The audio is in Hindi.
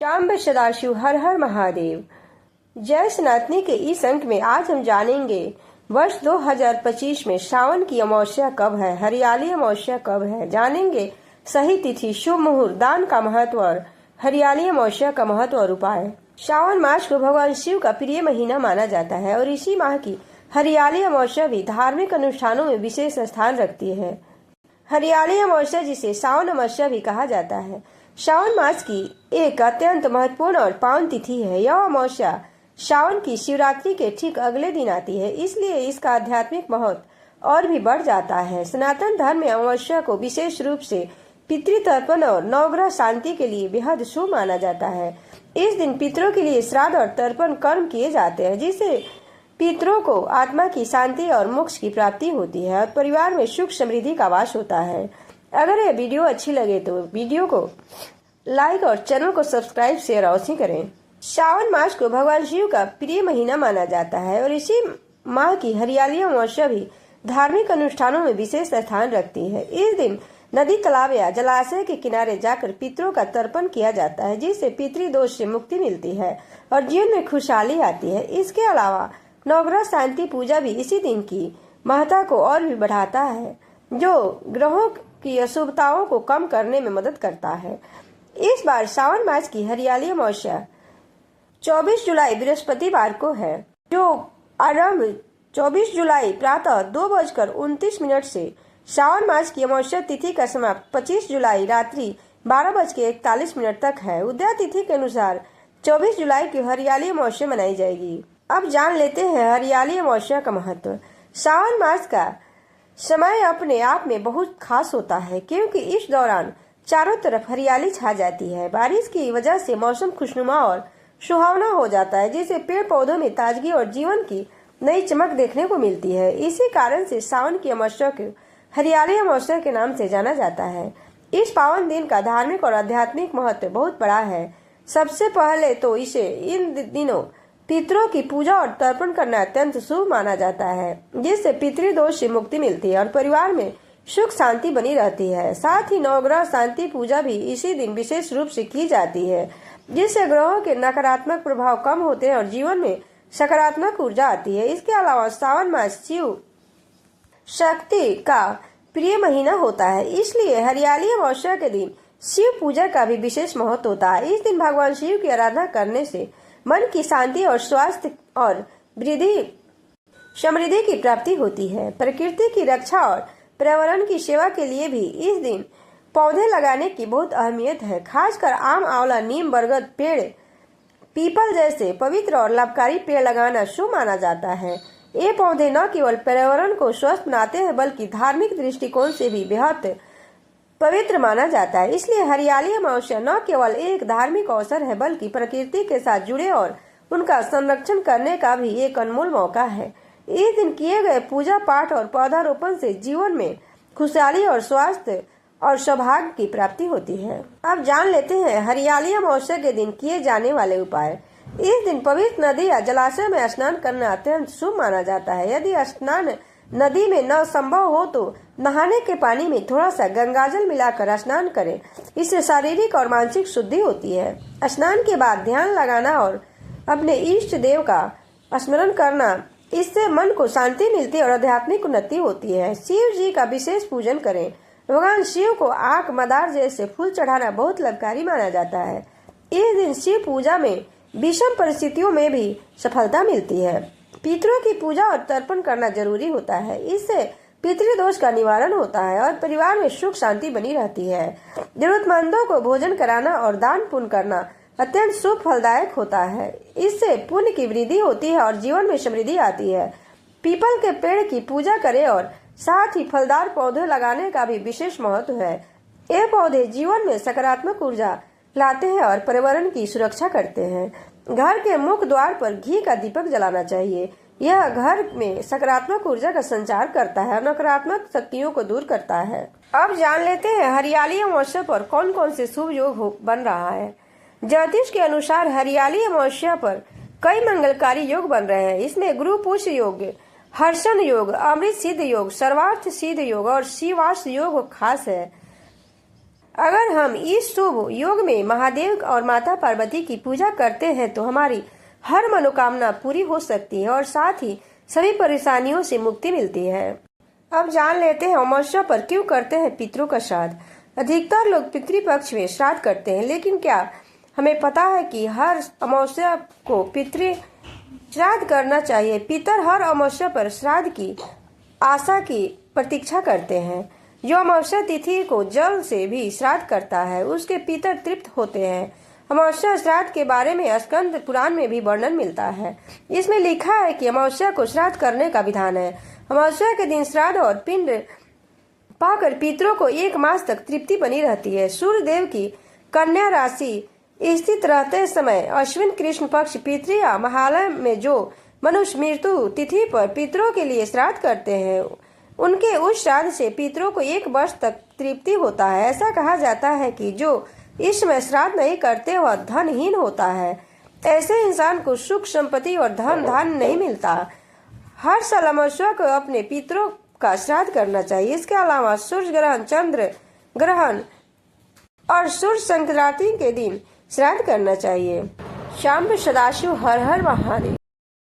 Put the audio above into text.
शांब सदाशिव हर हर महादेव। जय सनातनी के इस अंक में आज हम जानेंगे वर्ष 2025 में सावन की अमावस्या कब है, हरियाली अमावस्या कब है। जानेंगे सही तिथि, शुभ मुहूर्त, दान का महत्व और हरियाली अमावस्या का महत्व और उपाय। सावन मास को भगवान शिव का प्रिय महीना माना जाता है और इसी माह की हरियाली अमावस्या भी धार्मिक अनुष्ठानों में विशेष स्थान रखती है। हरियाली अमावस्या, जिसे सावन अमावस्या भी कहा जाता है, सावन मास की एक अत्यंत महत्वपूर्ण और पावन तिथि है। यह अमावस्या सावन की शिवरात्रि के ठीक अगले दिन आती है, इसलिए इसका आध्यात्मिक महत्व और भी बढ़ जाता है। सनातन धर्म में अमावस्या को विशेष रूप से पितृतर्पण और नवग्रह शांति के लिए बेहद शुभ माना जाता है। इस दिन पितरों के लिए श्राद्ध और तर्पण कर्म किए जाते हैं, जिससे पितरों को आत्मा की शांति और मोक्ष की प्राप्ति होती है और परिवार में सुख समृद्धि का वास होता है। अगर यह वीडियो अच्छी लगे तो वीडियो को लाइक और चैनल को सब्सक्राइब शेयर अवश्य करें। सावन मास को भगवान शिव का प्रिय महीना माना जाता है और इसी माह की हरियाली अमावस्या भी धार्मिक अनुष्ठानों में विशेष स्थान रखती है। इस दिन नदी, तालाब या जलाशय के किनारे जाकर पितरों का तर्पण किया जाता है, जिससे पितृदोष से मुक्ति मिलती है और जीवन में खुशहाली आती है। इसके अलावा नवग्रह शांति पूजा भी इसी दिन की महत्ता को और भी बढ़ाता है, जो ग्रहों की अशुभताओं को कम करने में मदद करता है। इस बार सावन मास की हरियाली अमावस्या 24 जुलाई बृहस्पतिवार को है, जो आरंभ 24 जुलाई प्रातः 2:29 से सावन मास की अमावस्या तिथि का समाप्त 25 जुलाई रात्रि 12:41 तक है। उदय तिथि के अनुसार 24 जुलाई की हरियाली अमावस्या मनाई जाएगी। अब जान लेते हैं हरियाली अमावस्या का महत्व। सावन मास का समय अपने आप में बहुत खास होता है, क्योंकि इस दौरान चारों तरफ हरियाली छा जाती है। बारिश की वजह से मौसम खुशनुमा और सुहावना हो जाता है, जिससे पेड़ पौधों में ताजगी और जीवन की नई चमक देखने को मिलती है। इसी कारण से सावन की अमावस्या को हरियाली अमावस्या के नाम से जाना जाता है। इस पावन दिन का धार्मिक और आध्यात्मिक महत्व बहुत बड़ा है। सबसे पहले तो इसे इन दिनों पितरों की पूजा और तर्पण करना अत्यंत शुभ माना जाता है, जिससे पितृदोष से मुक्ति मिलती है और परिवार में सुख शांति बनी रहती है। साथ ही नवग्रह शांति पूजा भी इसी दिन विशेष रूप से की जाती है, जिससे ग्रहों के नकारात्मक प्रभाव कम होते हैं और जीवन में सकारात्मक ऊर्जा आती है। इसके अलावा सावन मास शिव शक्ति का प्रिय महीना होता है, इसलिए हरियाली अमावस्या के दिन शिव पूजा का भी विशेष महत्व होता है। इस दिन भगवान शिव की आराधना करने से मन की शांति और स्वास्थ्य और वृद्धि समृद्धि की प्राप्ति होती है। प्रकृति की रक्षा और पर्यावरण की सेवा के लिए भी इस दिन पौधे लगाने की बहुत अहमियत है। खासकर आम, आंवला, नीम, बरगद पेड़, पीपल जैसे पवित्र और लाभकारी पेड़ लगाना शुभ माना जाता है। ये पौधे न केवल पर्यावरण को स्वस्थ बनाते हैं, बल्कि धार्मिक दृष्टिकोण से भी बेहद पवित्र माना जाता है। इसलिए हरियाली अमावस्या न केवल एक धार्मिक अवसर है, बल्कि प्रकृति के साथ जुड़े और उनका संरक्षण करने का भी एक अनमोल मौका है। इस दिन किए गए पूजा पाठ और पौधारोपण से जीवन में खुशहाली और स्वास्थ्य और सौभाग्य की प्राप्ति होती है। अब जान लेते हैं हरियाली अमावस्या के दिन किए जाने वाले उपाय। इस दिन पवित्र नदी या जलाशय में स्नान करना अत्यंत शुभ माना जाता है। यदि स्नान नदी में न संभव हो तो नहाने के पानी में थोड़ा सा गंगाजल मिलाकर स्नान करें। इससे शारीरिक और मानसिक शुद्धि होती है। स्नान के बाद ध्यान लगाना और अपने इष्ट देव का स्मरण करना, इससे मन को शांति मिलती है और आध्यात्मिक उन्नति होती है। शिव जी का विशेष पूजन करें। भगवान शिव को आक, मदार जैसे फूल चढ़ाना बहुत लाभकारी माना जाता है। इस दिन शिव पूजा में विषम परिस्थितियों में भी सफलता मिलती है। पितरों की पूजा और तर्पण करना जरूरी होता है। इससे पितृदोष का निवारण होता है और परिवार में सुख शांति बनी रहती है। जरूरतमंदों को भोजन कराना और दान पुण्य करना अत्यंत शुभ फलदायक होता है। इससे पुण्य की वृद्धि होती है और जीवन में समृद्धि आती है। पीपल के पेड़ की पूजा करें और साथ ही फलदार पौधे लगाने का भी विशेष महत्व है। ये पौधे जीवन में सकारात्मक ऊर्जा लाते हैं और पर्यावरण की सुरक्षा करते हैं। घर के मुख्य द्वार पर घी का दीपक जलाना चाहिए। यह घर में सकारात्मक ऊर्जा का संचार करता है और नकारात्मक शक्तियों को दूर करता है। अब जान लेते हैं हरियाली अमावस्या पर कौन कौन से शुभ योग बन रहा है। ज्योतिष के अनुसार हरियाली अमावस्या पर कई मंगलकारी योग बन रहे हैं। इसमें गुरु पुष्य योग, हर्षण योग, अमृत सिद्ध योग, सर्वार्थ सिद्ध योग और शिवार्थ योग खास है। अगर हम इस शुभ योग में महादेव और माता पार्वती की पूजा करते हैं तो हमारी हर मनोकामना पूरी हो सकती है और साथ ही सभी परेशानियों से मुक्ति मिलती है। अब जान लेते हैं अमावस्या पर क्यों करते हैं पितरों का श्राद्ध। अधिकतर लोग पितृपक्ष में श्राद्ध करते हैं, लेकिन क्या हमें पता है कि हर अमावस्या को पितृ श्राद्ध करना चाहिए। पितर हर अमावस्या पर श्राद्ध की आशा की प्रतीक्षा करते हैं। जो अमावस्या तिथि को जल से भी श्राद्ध करता है उसके पितर तृप्त होते हैं। अमावस्या श्राद्ध के बारे में स्कंद पुराण में भी वर्णन मिलता है। इसमें लिखा है कि अमावस्या को श्राद्ध करने का विधान है। अमावस्या के दिन श्राद्ध और पिंड पाकर पितरों को 1 मास तक तृप्ति बनी रहती है। सूर्य देव की कन्या राशि स्थित रहते समय अश्विन कृष्ण पक्ष पितृ या महालय में जो मनुष्य मृत्यु तिथि पर पितरों के लिए श्राद्ध करते हैं उनके उस श्राद्ध से पितरों को 1 वर्ष तक तृप्ति होता है। ऐसा कहा जाता है कि जो इस समय श्राद्ध नहीं करते वह धनहीन होता है। ऐसे इंसान को सुख संपत्ति और धन धान्य नहीं मिलता। हर साल अमावस्या को अपने पितरों का श्राद्ध करना चाहिए। इसके अलावा सूर्य ग्रहण, चंद्र ग्रहण और सूर्य संक्रांति के दिन श्राद्ध करना चाहिए। शाम सदाशिव हर हर महादेव।